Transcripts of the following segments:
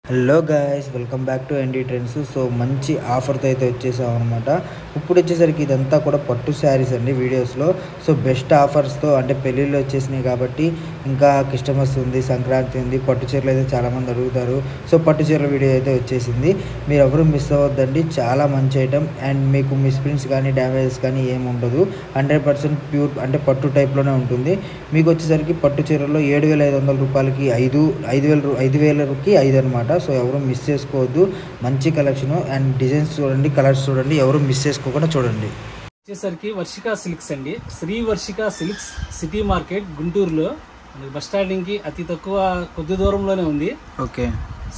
Hello guys, welcome back to ND trends. So మంచి ఆఫర్తో అయితే వచ్చేసాం అనమాట. ఇప్పుడు వచ్చేసరికి ఇదంతా కూడా పట్టు శారీస్ అండి వీడియోస్లో. సో బెస్ట్ ఆఫర్స్తో అంటే పెళ్ళిళ్ళు వచ్చేసినాయి కాబట్టి ఇంకా క్రిస్టమస్ ఉంది, సంక్రాంతి ఉంది, పట్టు చీరలు అయితే చాలామంది అడుగుతారు. సో పట్టు చీరల వీడియో అయితే వచ్చేసింది. మీరు ఎవరు మిస్ అవ్వద్దండి, చాలా మంచి ఐటమ్. అండ్ మీకు మిస్ప్రింట్స్ కానీ డ్యామేజెస్ కానీ ఏమి ఉండదు. 100% ప్యూర్ అంటే పట్టు టైప్లోనే ఉంటుంది. మీకు వచ్చేసరికి పట్టు చీరల్లో 7,500 రూపాయలకి 5,000కి 5 అనమాట. సో ఎవరు మిస్ చేసుకోవద్దు. మంచి కలెక్షన్ అండ్ డిజైన్స్ చూడండి, కలర్స్ చూడండి, ఎవరు మిస్ చేసుకోకుండా చూడండి. వచ్చేసరికి వర్షిక సిల్క్స్ అండి. Shri Varshika silks city market గుంటూరులో బస్ స్టాండింగ్ కి అతి తక్కువ కొద్ది దూరంలోనే ఉంది. Okay,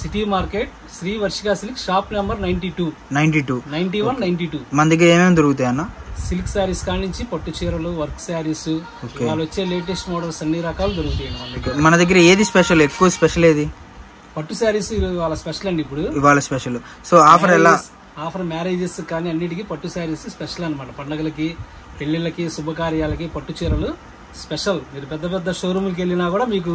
city market Shri Varshika silks shop number 92 91 92. మన దగ్గర ఏమేమి దొరుకుతాయి అన్న? సిల్క్ శారీస్ కాడి నుంచి పట్టు చీరలు, వర్క్ శారీస్, వాళ్ళు వచ్చే లేటెస్ట్ మోడల్స్ అన్ని రకాలు దొరుకుతాయి మన దగ్గర. ఏది స్పెషల్, ఎక్కువ స్పెషల్ ఏది? పట్టు శారీస్ ఇవాళ స్పెషల్ అండి. ఇప్పుడు ఇవాళ స్పెషల్. సో ఆఫర్ ఎలా? ఆఫర్ మ్యారేజెస్ కానీ అన్నిటికీ పట్టు శారీస్ స్పెషల్ అనమాట. పండుగలకి, పెళ్లిళ్ళకి, శుభకార్యాలకి పట్టు చీరలు స్పెషల్. మీరు పెద్ద పెద్ద షోరూమ్కి వెళ్ళినా కూడా మీకు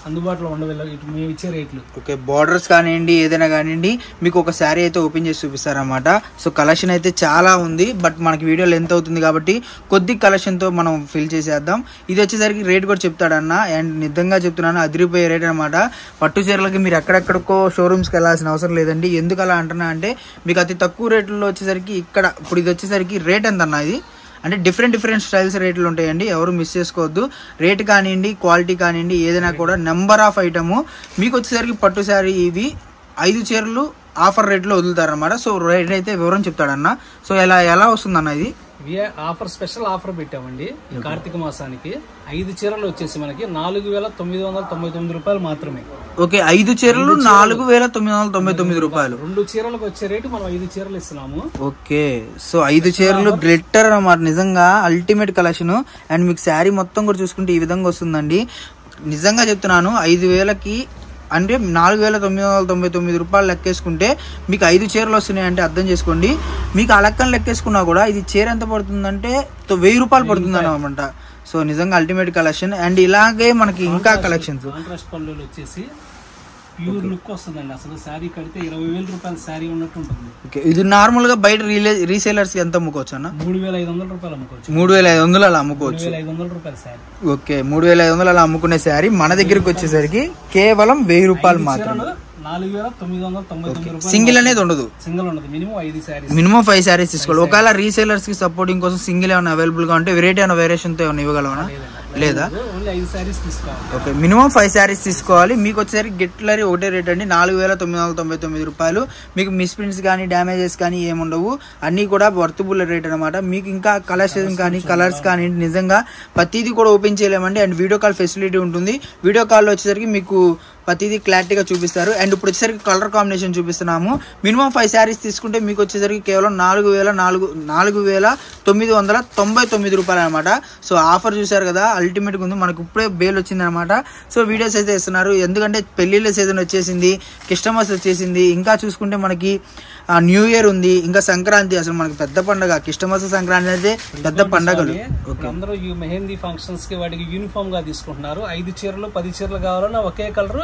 అందుబాటులో ఉండవు మేము ఇచ్చే రేట్లు. ఓకే, బార్డర్స్ కానివ్వండి, ఏదైనా కానివ్వండి, మీకు ఒక శారీ అయితే ఓపెన్ చేసి చూపిస్తారనమాట. సో కలెక్షన్ అయితే చాలా ఉంది, బట్ మనకి వీడియో లెంత్ అవుతుంది కాబట్టి కొద్ది కలెక్షన్తో మనం ఫిల్ చేసేద్దాం. ఇది వచ్చేసరికి రేట్ కూడా చెప్తాడన్న. అండ్ నిజంగా చెప్తున్నాను, అదిరిపోయే రేట్ అనమాట. పట్టు చీరలకి మీరు ఎక్కడెక్కడికో షోరూమ్స్కి వెళ్ళాల్సిన అవసరం లేదండి. ఎందుకు అలా అంటున్నా అంటే, మీకు అతి తక్కువ రేట్లలో వచ్చేసరికి ఇక్కడ ఇప్పుడు ఇది వచ్చేసరికి రేట్ ఎంత అన్న? ఇది అంటే డిఫరెంట్ స్టైల్స్ రేట్లు ఉంటాయండి, ఎవరు మిస్ చేసుకోవద్దు. రేట్ కానివ్వండి, క్వాలిటీ కానివ్వండి, ఏదైనా కూడా నెంబర్ ఆఫ్ ఐటము. మీకు వచ్చేసరికి పట్టు శారీ ఇవి 5 చీరలు ఆఫర్ రేట్లో వదులుతారనమాట. సో రేట్ అయితే వివరం చెప్తాడన్న. సో ఎలా వస్తుందన్న ఇది? ఆఫర్ స్పెషల్ ఆఫర్ పెట్టామండి ఈ కార్తీక మాసానికి. 5 చీరలు వచ్చేసి మనకి 4,999 రూపాయలు మాత్రమే. ఓకే, 5 చీరలు 4,999 రూపాయలు. 2 చీరలకు వచ్చే రేటు మనం 5 చీరలు ఇస్తున్నాము. ఓకే, సో 5 చీరలు గ్లిట్టర్ అన్నమాట. నిజంగా అల్టిమేట్ కలెక్షన్. అండ్ మీకు శారీ మొత్తం కూడా చూసుకుంటే ఈ విధంగా వస్తుందండి. నిజంగా చెప్తున్నాను, 5,000కి అంటే 4,999 రూపాయలు లెక్కేసుకుంటే మీకు 5 చీరలు వస్తున్నాయి అంటే అర్థం చేసుకోండి. మీకు ఆ లెక్కను లెక్కేసుకున్నా కూడా ఇది చీర ఎంత పడుతుందంటే 1,000 రూపాయలు పడుతుంది అనమాట. సో నిజంగా అల్టిమేట్ కలెక్షన్. అండ్ ఇలాగే మనకి ఇంకా కలెక్షన్స్. కాంట్రాస్ట్ పళ్ళు వచ్చేసి ప్యూర్ లుక్ వస్తుందండి. అసలు శారీ కడితే 20,000 రూపాయల శారీ ఉన్నట్టు ఉంటుంది. ఓకే, ఇది నార్మల్ గా బయట రీసేలర్స్ ఎంత అమ్ముకోవచ్చు అన్న? 3,500 రూపాయలు అమ్ముకోవచ్చు. 3,500 అలా అమ్ముకోవచ్చు. 3,500 రూపాయల శారీ. ఓకే, 3,500 అలా అమ్ముకునే శారీ మన దగ్గరకు వచ్చేసరికి కేవలం 1,000 రూపాయలు మాత్రమే. 4,999 రూపాయలు. సింగిల్ అనేది ఉండదు. సింగిల్ ఉండదు. మినిమం 5 శారీస్ తీసుకోవాలి. ఒకవేళ రీసేలర్స్ కి సపోర్టింగ్ కోసం సింగిల్ ఏమైనా అవైలబుల్ గా ఉంటే వెరైటీ అయిన వేరియేషన్ తో ఏమైనా ఇవ్వగలవా? లేదా? ఓకే, మినిమం 5 శారీస్ తీసుకోవాలి. మీకు వచ్చేసరికి గెట్లరీ ఒకటే రేట్ అండి, 4,999 రూపాయలు. మీకు మిస్ప్రింట్స్ కానీ డ్యామేజెస్ కానీ ఏముండవు, అన్ని కూడా వర్తబుల్ రేట్ అనమాట. మీకు ఇంకా కలెక్షన్ కానీ కలర్స్ కానీ నిజంగా ప్రతిదీ కూడా ఓపెన్ చేయలేమండి. అండ్ వీడియో కాల్ ఫెసిలిటీ ఉంటుంది. వీడియో కాల్ వచ్చేసరికి మీకు ప్రతిదీ క్లారిటీగా చూపిస్తారు. అండ్ ఇప్పుడు వచ్చేసరికి కలర్ కాంబినేషన్ చూపిస్తున్నాము. మినిమం 5 శారీస్ తీసుకుంటే మీకు వచ్చేసరికి కేవలం 4,999 రూపాయలు అనమాట. సో ఆఫర్ చూసారు కదా, అల్టిమేట్గా ఉంది. మనకు ఇప్పుడే బేల్ వచ్చింది అనమాట. సో వీడియోస్ అయితే ఇస్తున్నారు, ఎందుకంటే పెళ్లిళ్ళ సీజన్ వచ్చేసింది, క్రిస్టమస్ వచ్చేసింది, ఇంకా చూసుకుంటే మనకి న్యూ ఇయర్ ఉంది, ఇంకా సంక్రాంతి. అసలు మనకి పెద్ద పండుగ క్రిస్టమస్, సంక్రాంతి అయితే పెద్ద పండుగలు. అందరూ ఈ మెహందీ ఫంక్షన్స్ కి వాటికి యూనిఫామ్ గా తీసుకుంటున్నారు. 5 చీరలు 10 చీరలు కావాలన్నా ఒకే కలర్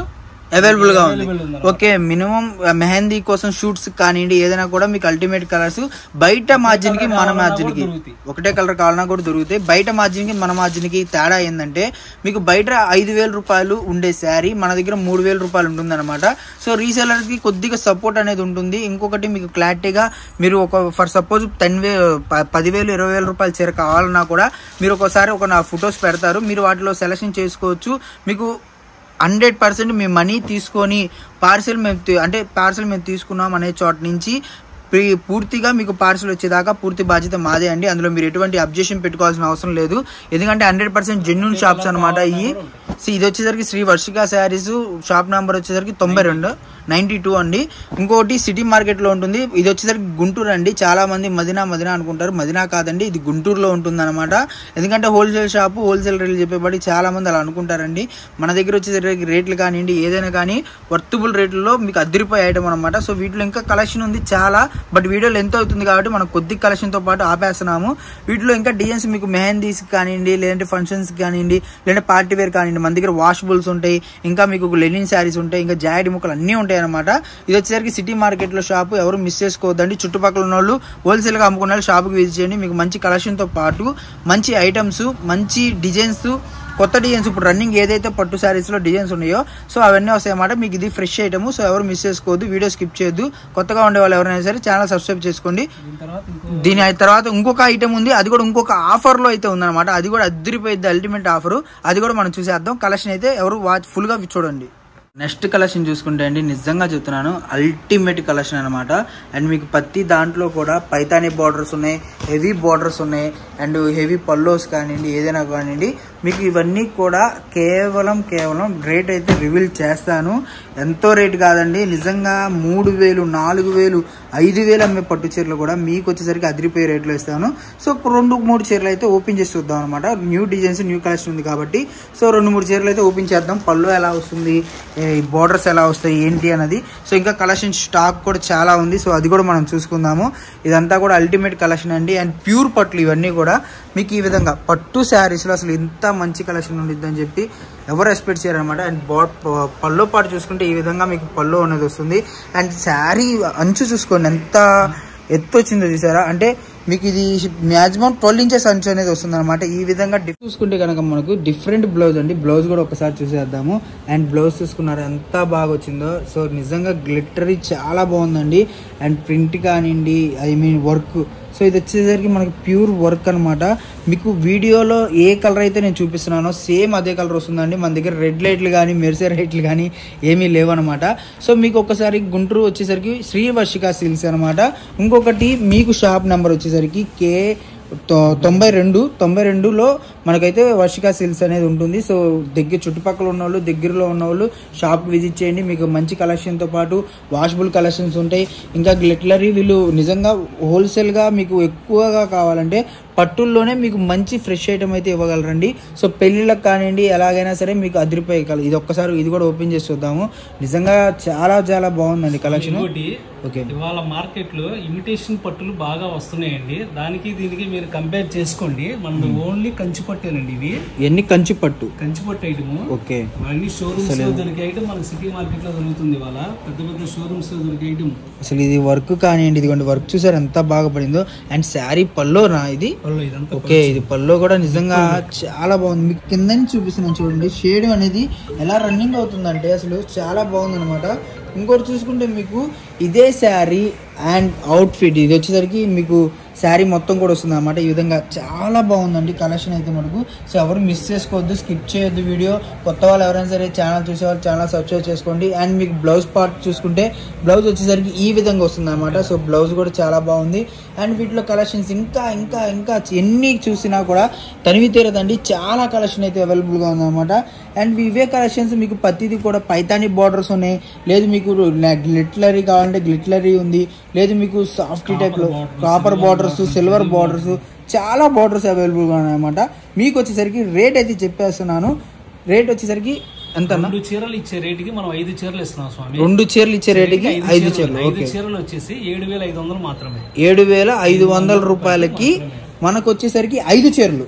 అవైలబుల్ గా ఉంది. ఓకే, మినిమం మెహందీ కోసం షూట్స్ కానివ్వండి, ఏదైనా కూడా మీకు అల్టిమేట్ కలర్స్. బయట మార్జిన్ కి మన మార్జిన్ కి ఒకటే కలర్ కావాలన్నా కూడా దొరుకుతాయి. బయట మార్జిన్ కి మన మార్జిన్ కి తేడా ఏంటంటే, మీకు బయట 5,000 రూపాయలు ఉండే శారీ మన దగ్గర 3,000 రూపాయలు ఉంటుంది అనమాట. సో రీసేలర్ కి కొద్దిగా సపోర్ట్ అనేది ఉంటుంది. ఇంకొకటి మీకు క్లారిటీగా మీరు ఫర్ సపోజ్ 10,000 20,000 రూపాయల చీర కావాలన్నా కూడా మీరు ఒకసారి నా ఫొటోస్ పెడతారు, మీరు వాటిలో సెలెక్షన్ చేసుకోవచ్చు. మీకు 100% మీ మనీ తీసుకొని పార్సెల్ మేము తీసుకున్నాం అనే చోట నుంచి పూర్తిగా మీకు పార్సల్ వచ్చేదాకా పూర్తి బాధ్యత మాదే అండి. అందులో మీరు ఎటువంటి అబ్జెక్షన్ పెట్టుకోవాల్సిన అవసరం లేదు, ఎందుకంటే 100% జెన్యూన్ షాప్స్ అనమాట. ఇది వచ్చేసరికి శ్రీ వర్షిక శారీస్, షాప్ నెంబర్ వచ్చేసరికి 92 అండి. ఇంకోటి సిటీ మార్కెట్ లో ఉంటుంది. ఇది వచ్చేసరికి గుంటూరు అండి. చాలా మంది మదినా అనుకుంటారు, మదినా కాదండి, ఇది గుంటూరులో ఉంటుంది అనమాట. ఎందుకంటే హోల్సేల్ షాపు, హోల్సేల్ రేట్లు చెప్పేబట్టి చాలా మంది అలా అనుకుంటారండి. మన దగ్గర వచ్చేసరికి రేట్లు కానివ్వండి, ఏదైనా కానీ వర్తబుల్ రేట్లలో మీకు అదిరిపోయే ఐటమ్ అనమాట. సో వీటిలో ఇంకా కలెక్షన్ ఉంది చాలా. బట్ వీడియో లెంత్ అవుతుంది కాబట్టి మనం కొద్ది కలెక్షన్తో పాటు ఆపేస్తున్నాము. వీటిలో ఇంకా డిజైన్స్ మీకు మెహందీస్ కానివ్వండి, లేదంటే ఫంక్షన్స్ కానివ్వండి, లేదంటే పార్టీ వేర్ కానివ్వండి, మన దగ్గర వాషబుల్స్ ఉంటాయి, ఇంకా మీకు లెనిన్ శారీస్ ఉంటాయి, ఇంకా జాయిడ్ ముక్కలు అన్నీ ఉంటాయి అనమాట. ఇది వచ్చేసరికి సిటీ మార్కెట్లో షాపు, ఎవరు మిస్ చేసుకోవద్దండి. చుట్టుపక్కల ఉన్న వాళ్ళు హోల్సేల్గా అమ్ముకున్న వాళ్ళు షాప్కి విజిట్ చేయండి. మీకు మంచి కలెక్షన్తో పాటు మంచి ఐటమ్స్, మంచి డిజైన్స్, కొత్త డిజైన్స్ ఇప్పుడు రన్నింగ్ ఏదైతే పట్టు శారీస్లో డిజైన్స్ ఉన్నాయో సో అవన్నీ వస్తాయన్నమాట. మీకు ఇది ఫ్రెష్ ఐటమ్, సో ఎవరు మిస్ చేసుకోవద్దు, వీడియో స్కిప్ చేయొద్దు. కొత్తగా ఉండే వాళ్ళు ఎవరైనా సరే ఛానల్ సబ్స్క్రైబ్ చేసుకోండి. దీని తర్వాత ఇంకొక ఐటమ్ ఉంది, అది కూడా ఇంకొక ఆఫర్లో అయితే ఉందన్నమాట. అది కూడా అదిరిపోయింది, అల్టిమేట్ ఆఫర్. అది కూడా మనం చూసేద్దాం. కలెక్షన్ అయితే ఎవరు ఫుల్గా చూడండి. నెక్స్ట్ కలెక్షన్ చూసుకుంటే అండి, నిజంగా చెప్తున్నాను అల్టిమేట్ కలెక్షన్ అనమాట. అండ్ మీకు ప్రతి దాంట్లో కూడా పైతానీ బార్డర్స్ ఉన్నాయి, హెవీ బార్డర్స్ ఉన్నాయి, అండ్ హెవీ పల్లోస్ కానివ్వండి, ఏదైనా కానివ్వండి, మీకు ఇవన్నీ కూడా కేవలం రేట్ అయితే రివీల్ చేస్తాను. ఎంతో రేట్ కాదండి, నిజంగా 3000, 4000, 5000 అమ్మే పట్టు చీరలు కూడా మీకు వచ్చేసరికి అదిరిపోయే రేట్లో ఇస్తాను. సో 2-3 చీరలు అయితే ఓపెన్ చేసి చూద్దాం అనమాట. న్యూ డిజైన్స్, న్యూ కలెక్షన్ ఉంది కాబట్టి సో 2-3 చీరలు అయితే ఓపెన్ చేద్దాం. పళ్ళు ఎలా వస్తుంది, ఈ బోర్డర్స్ ఎలా వస్తాయి ఏంటి అన్నది. సో ఇంకా కలెక్షన్ స్టాక్ కూడా చాలా ఉంది, సో అది కూడా మనం చూసుకుందాము. ఇదంతా కూడా అల్టిమేట్ కలెక్షన్ అండి. అండ్ ప్యూర్ పట్లు ఇవన్నీ కూడా మీకు ఈ విధంగా పట్టు శారీస్లో అసలు ఇంత మంచి కలెక్షన్ ఉండిద్దని చెప్పి ఎవరు ఎక్స్పెక్ట్ చేయరనమాట. అండ్ పల్లో పాటు చూసుకుంటే ఈ విధంగా మీకు పల్లో అనేది వస్తుంది. అండ్ శారీ అంచు చూసుకోండి ఎంత ఎత్తు వచ్చిందో చూసారా. అంటే మీకు ఇది మ్యాక్సిమం 12 ఇంచెస్ అంచు అనేది వస్తుంది అనమాట. ఈ విధంగా చూసుకుంటే కనుక మనకు డిఫరెంట్ బ్లౌజ్ అండి. బ్లౌజ్ కూడా ఒకసారి చూసేద్దాము. అండ్ బ్లౌజ్ చూసుకున్నారు ఎంత బాగా వచ్చిందో. సో నిజంగా గ్లిటరీ చాలా బాగుందండి. అండ్ ప్రింట్ కానివ్వండి, వర్క్, సో ఇది వచ్చేసరికి మనకి ప్యూర్ వర్క్ అనమాట. మీకు వీడియోలో ఏ కలర్ అయితే నేను చూపిస్తున్నానో సేమ్ అదే కలర్ వస్తుందండి. మన దగ్గర రెడ్ లైట్లు కానీ, మెరిసే లైట్లు కానీ ఏమీ లేవన్నమాట. సో మీకు ఒకసారి గుంటూరు వచ్చేసరికి శ్రీ వర్షిక సిల్క్స్ అనమాట. ఇంకొకటి మీకు షాప్ నెంబర్ వచ్చేసరికి K92లో మనకైతే వర్షిక సిల్క్స్ అనేది ఉంటుంది. సో చుట్టుపక్కల ఉన్న వాళ్ళు, దగ్గరలో ఉన్న వాళ్ళు షాప్కి విజిట్ చేయండి. మీకు మంచి కలెక్షన్తో పాటు వాషబుల్ కలెక్షన్స్ ఉంటాయి. ఇంకా గ్లిటరీ వీళ్ళు నిజంగా హోల్సేల్గా మీకు ఎక్కువగా కావాలంటే పట్టుల్లోనే మీకు మంచి ఫ్రెష్ ఐటమ్ అయితే ఇవ్వగలరండి. సో పెళ్ళిళ్ళకి కానివ్వండి, ఎలాగైనా సరే మీకు అదిరిపోయి ఇది ఒక్కసారి ఇది కూడా ఓపెన్ చేసి చూద్దాము. నిజంగా చాలా చాలా బాగుందండి కలెక్షన్. ఓకే, ఇవాళ మార్కెట్ లో ఇమిటేషన్ పట్టులు బాగా వస్తున్నాయండి. దానికి దీనికి మీరు కంపేర్ చేసుకోండి. మన ఓన్లీ కంచి పట్టేనండి ఇవి. ఎన్ని కంచి పట్టు ఐటమ్. ఓకే, అన్ని షోరూమ్స్ లో దొరికే ఐటమ్ మనకి సిటీ మార్కెట్ లో దొరుకుతుంది. ఇవాళ పెద్ద షోరూమ్స్ లో దొరికే ఐటమ్. అసలు ఇది వర్క్ కానివ్వండి, ఇదిగోండి వర్క్ చూసారు ఎంత బాగా పడిందో. అండ్ శారీ పల్లోనా ఇది. ఓకే, ఇది పల్లో కూడా నిజంగా చాలా బాగుంది. మీకు కింద చూపిస్తున్నాను చూడండి. షేడ్ అనేది ఎలా రన్నింగ్ అవుతుందంటే అసలు చాలా బాగుంది అనమాట. ఇంకోటి చూసుకుంటే మీకు ఇదే శారీ అండ్ అవుట్ఫిట్ ఇది వచ్చేసరికి మీకు శారీ మొత్తం కూడా వస్తుంది అనమాట. ఈ విధంగా చాలా బాగుందండి కలెక్షన్ అయితే మనకు. సో ఎవరు మిస్ చేసుకోవద్దు, స్కిప్ చేయొద్దు వీడియో. కొత్త వాళ్ళు ఎవరైనా సరే ఛానల్ చూసేవాళ్ళు ఛానల్ సబ్స్క్రైబ్ చేసుకోండి. అండ్ మీకు బ్లౌజ్ పార్ట్ చూసుకుంటే బ్లౌజ్ వచ్చేసరికి ఈ విధంగా వస్తుంది అనమాట. సో బ్లౌజ్ కూడా చాలా బాగుంది. అండ్ వీటిలో కలెక్షన్స్ ఇంకా ఎన్ని చూసినా కూడా తనివి తీరదండి. చాలా కలెక్షన్ అయితే అవైలబుల్గా ఉందన్నమాట. అండ్ ఇవే కలెక్షన్స్ మీకు ప్రతిదీ కూడా పైతానీ బార్డర్స్ ఉన్నాయి. లేదు మీకు గ్లిటరీ కావాలంటే గ్లిటరీ ఉంది. లేదు మీకు సాఫ్ట్ టైప్లో కాపర్ బార్డర్స్, సిల్వర్ బార్డర్స్, చాలా బార్డర్స్ అవైలబుల్గా ఉన్నాయన్నమాట. మీకు వచ్చేసరికి రేట్ అయితే చెప్పేస్తున్నాను. రేట్ వచ్చేసరికి ఎంత? 2 చీరలు ఇచ్చే రేటుకి మనం 5 చీరలు ఇస్తున్నాం స్వామి. 2 చీరలు ఇచ్చే రేటుకి 5 చీరలు. 5 చీరలు వచ్చేసి 7500 మాత్రమే. 7500 రూపాయలకి మనకు వచ్చేసరికి 5 చీరలు.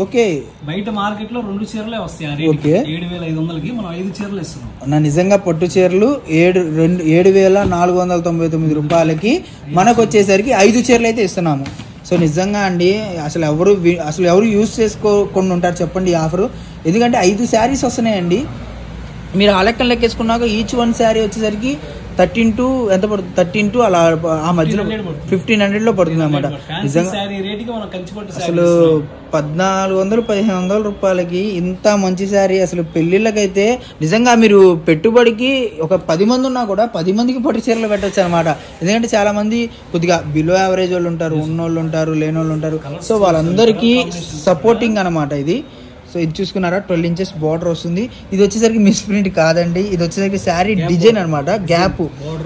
ఓకే, బయట మార్కెట్ లో 2 చీరలే వస్తాయి. ఓకే, 7500కి మనం 5 చీరలు ఇస్తున్నాం. నిజంగా పట్టు చీరలు 7499 రూపాయలకి మనకు వచ్చేసరికి 5 చీరలు అయితే ఇస్తున్నాము. సో నిజంగా అండి అసలు ఎవరు యూజ్ చేసుకోకుండా ఉంటారు చెప్పండి ఈ ఆఫరు. ఎందుకంటే 5 శారీస్ వస్తున్నాయండి. మీరు ఆ లెక్కన లెక్కేసుకున్నాక ఈచ్ 1 శారీ వచ్చేసరికి 13 ఎంత పడుతుంది? 13 అలా ఆ మధ్యలో 1500లో పడుతుంది అనమాట. నిజంగా అసలు 1400-1500 రూపాయలకి ఇంత మంచి శారీ అసలు పెళ్లిళ్ళకైతే నిజంగా మీరు పెట్టుబడికి ఒక 10 మంది ఉన్నా కూడా 10 మందికి పట్టు చీరలు పెట్టచ్చు అనమాట. ఎందుకంటే చాలా మంది కొద్దిగా బిలో యావరేజ్ వాళ్ళు ఉంటారు, ఉన్నోళ్ళు ఉంటారు, లేనోళ్ళు ఉంటారు. సో వాళ్ళందరికీ సపోర్టింగ్ అనమాట ఇది. సో ఇది చూసుకున్నారా 12 inches బార్డర్ వస్తుంది. ఇది వచ్చేసరికి మిస్ ప్రింట్ కాదండి, ఇది వచ్చేసరికి శారీ డిజైన్ అనమాట. గ్యాప్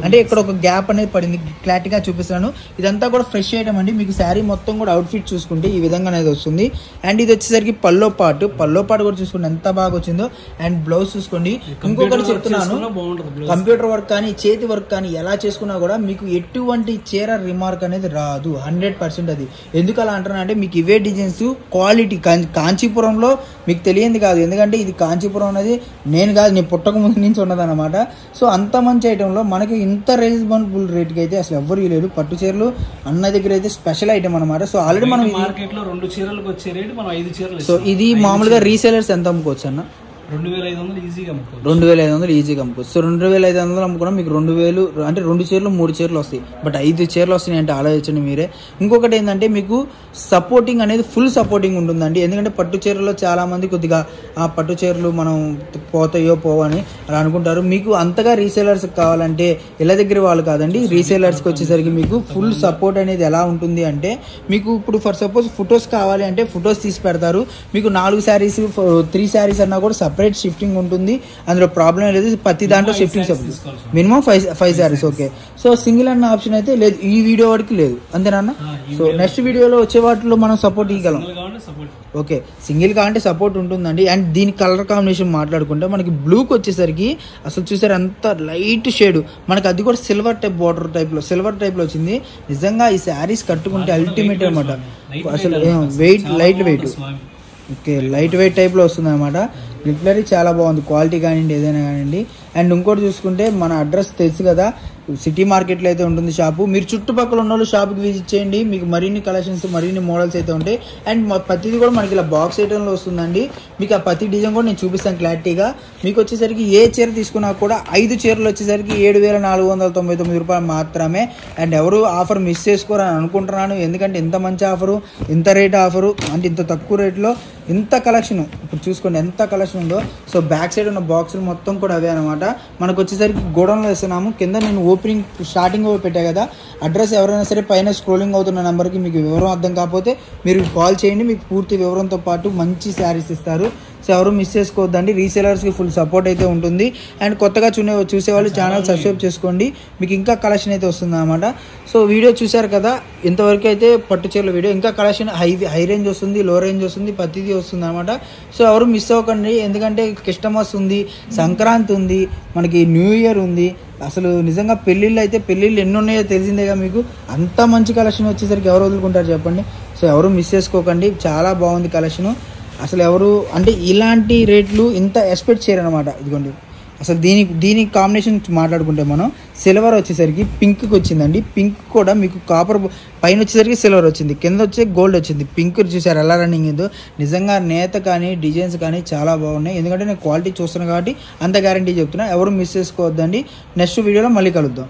అంటే ఇక్కడ ఒక గ్యాప్ అనేది పడింది, క్లారిటీగా చూపిస్తాను. ఇదంతా కూడా ఫ్రెష్ ఐటమ్ అండి. మీకు శారీ మొత్తం కూడా అవుట్ఫిట్ చూసుకుంటే ఈ విధంగా అనేది వస్తుంది. అండ్ ఇది వచ్చేసరికి పల్లో పార్ట్ కూడా చూసుకుంటే ఎంత బాగా వచ్చిందో. అండ్ బ్లౌజ్ చూసుకోండి. ఇంకొకటి చెప్తున్నాను, కంప్యూటర్ వర్క్ కానీ చేతి వర్క్ కానీ ఎలా చేసుకున్నా కూడా మీకు ఎటువంటి చీర రిమార్క్ అనేది రాదు, 100%. అది ఎందుకు అలా అంటున్నా అంటే మీకు ఇవే డిజైన్స్ క్వాలిటీ కాంచీపురంలో మీకు తెలియంది కాదు, ఎందుకంటే ఇది కాంచీపురం అనేది నేను పుట్టక ముందు నుంచి ఉన్నదన్నమాట. సో అంత మంచి ఐటెంలో మనకి ఇంత రీజనబుల్ రేట్కి అయితే అసలు ఎవ్వరు లేదు. పట్టు చీరలు అన్న దగ్గర అయితే స్పెషల్ ఐటమ్ అనమాట. సో ఆల్రెడీ మనం మార్కెట్ లో 2 చీరలకు వచ్చే రేట్ మనం 5 చీరలు. సో ఇది మామూలుగా రీసేలర్స్ ఎంత అమ్ముకోవచ్చు అన్న? 2500 ఈజీగా అమ్ముకోవచ్చు. 2500 ఈజీగా అమ్ముకోవచ్చు. సో 2500 అమ్ముకున్నా మీకు 2000 అంటే 2 చీరలు 3 చీరలు వస్తాయి. బట్ 5 చీరలు వస్తాయి అంటే ఆలోచించండి మీరే. ఇంకొకటి ఏంటంటే మీకు సపోర్టింగ్ అనేది ఫుల్ సపోర్టింగ్ ఉంటుందండి. ఎందుకంటే పట్టు చీరలో చాలా మంది కొద్దిగా ఆ పట్టు చీరలు మనం పోతాయో పోవని అలా అనుకుంటారు. మీకు అంతగా రీసేలర్స్ కావాలంటే ఇళ్ళ దగ్గర వాళ్ళు కాదండి, రీసేలర్స్కి వచ్చేసరికి మీకు ఫుల్ సపోర్ట్ అనేది ఎలా ఉంటుంది అంటే మీకు ఇప్పుడు ఫర్ సపోజ్ ఫొటోస్ కావాలి అంటే ఫొటోస్ తీసి పెడతారు. మీకు 4 శారీస్ 3 శారీస్ అన్నా కూడా సపరేట్ షిఫ్టింగ్ ఉంటుంది, అందులో ప్రాబ్లం లేదు. ప్రతి దాంట్లో shifting minimum 5 saris. Okay, so single అన్న ఆప్షన్ అయితే లేదు ఈ వీడియో వరకు లేదు, అంతేనా? సో నెక్స్ట్ వీడియోలో వచ్చే వాటిలో మనం సపోర్ట్ ఇవ్వగలం. ఓకే, సింగిల్ కావాలంటే సపోర్ట్ ఉంటుందండి. అండ్ దీని కలర్ కాంబినేషన్ మాట్లాడుకుంటే మనకి బ్లూకి వచ్చేసరికి అసలు చూసారు అంత లైట్ షేడ్, మనకి అది కూడా సిల్వర్ టైప్ బార్డర్ టైప్లో వచ్చింది. నిజంగా ఈ శారీస్ కట్టుకుంటే అల్టిమేట్ అనమాట. అసలు light weight. Okay, light weight టైప్లో వస్తుంది అనమాట. లిటరలీ చాలా బాగుంది, క్వాలిటీ కానివ్వండి ఏదైనా కానివ్వండి. అండ్ ఇంకోటి చూసుకుంటే మన అడ్రస్ తెలుసు కదా, సిటీ మార్కెట్లో అయితే ఉంటుంది షాపు. మీరు చుట్టుపక్కల ఉన్న వాళ్ళు షాప్కి విజిట్ చేయండి, మీకు మరిన్ని కలెక్షన్స్ మరిన్ని మోడల్స్ అయితే ఉంటాయి. అండ్ ప్రతిది కూడా మనకి ఇలా బాక్స్ ఐటెంలో వస్తుందండి. మీకు ఆ ప్రతి డిజైన్ కూడా నేను చూపిస్తాను క్లారిటీగా. మీకు వచ్చేసరికి ఏ చీర తీసుకున్నా కూడా 5 చీరలు వచ్చేసరికి 7499 రూపాయలు మాత్రమే. అండ్ ఎవరు ఆఫర్ మిస్ చేసుకోరని అనుకుంటున్నాను, ఎందుకంటే ఇంత మంచి ఆఫరు, ఇంత రేట్ ఆఫరు అంటే ఇంత తక్కువ రేట్లో ఇంత కలెక్షన్. ఇప్పుడు చూసుకోండి ఎంత కలెక్షన్ ఉందో. సో బ్యాక్ సైడ్ ఉన్న బాక్సులు మొత్తం కూడా అవే అనమాట. మనకు వచ్చేసరికి గోడౌన్లో వేస్తున్నాము. కింద నేను ఓపెనింగ్ స్టార్టింగ్ పెట్టా కదా అడ్రస్, ఎవరైనా సరే పైన స్క్రోలింగ్ అవుతున్న నెంబర్కి మీకు వివరం అర్థం కాకపోతే మీరు కాల్ చేయండి, మీకు పూర్తి వివరంతో పాటు మంచి శారీస్ ఇస్తారు. సో ఎవరు మిస్ చేసుకోవద్దండి, రీసేలర్స్కి ఫుల్ సపోర్ట్ అయితే ఉంటుంది. అండ్ కొత్తగా చూసేవాళ్ళు ఛానల్ సబ్స్క్రైబ్ చేసుకోండి, మీకు ఇంకా కలెక్షన్ అయితే వస్తుంది అనమాట. సో వీడియో చూశారు కదా, ఇంతవరకు అయితే పట్టు చీరల వీడియో. ఇంకా కలెక్షన్ హై రేంజ్ వస్తుంది, లో రేంజ్ వస్తుంది, ప్రతిదీ వస్తుంది అనమాట. సో ఎవరు మిస్ అవ్వకండి, ఎందుకంటే క్రిస్టమస్ ఉంది, సంక్రాంతి ఉంది, మనకి న్యూ ఇయర్ ఉంది. అసలు నిజంగా పెళ్ళిళ్ళు ఎన్ని ఉన్నాయో తెలిసిందేగా మీకు. అంత మంచి కలెక్షన్ వచ్చేసరికి ఎవరు వదులుకుంటారు చెప్పండి. సో ఎవరు మిస్ చేసుకోకండి, చాలా బాగుంది కలెక్షను. అసలు ఎవరు అంటే ఇలాంటి రేట్లు ఇంత ఎక్స్పెక్ట్ చేయరనమాట. ఇదిగోండి అసలు దీని కాంబినేషన్ మాట్లాడుకుంటే మనం సిల్వర్ వచ్చేసరికి పింక్కి వచ్చిందండి. పింక్ కూడా మీకు కాపర్ పైన వచ్చేసరికి సిల్వర్ వచ్చింది, కింద వచ్చే గోల్డ్ వచ్చింది. పింక్ చూసారు ఎలా రన్నింగ్ ఏదో. నిజంగా నేత కానీ డిజైన్స్ కానీ చాలా బాగున్నాయి, ఎందుకంటే నేను క్వాలిటీ చూస్తున్నాను కాబట్టి అంత గ్యారంటీ చెప్తున్నా. ఎవరు మిస్ చేసుకోవద్దండి. నెక్స్ట్ వీడియోలో మళ్ళీ కలుద్దాం.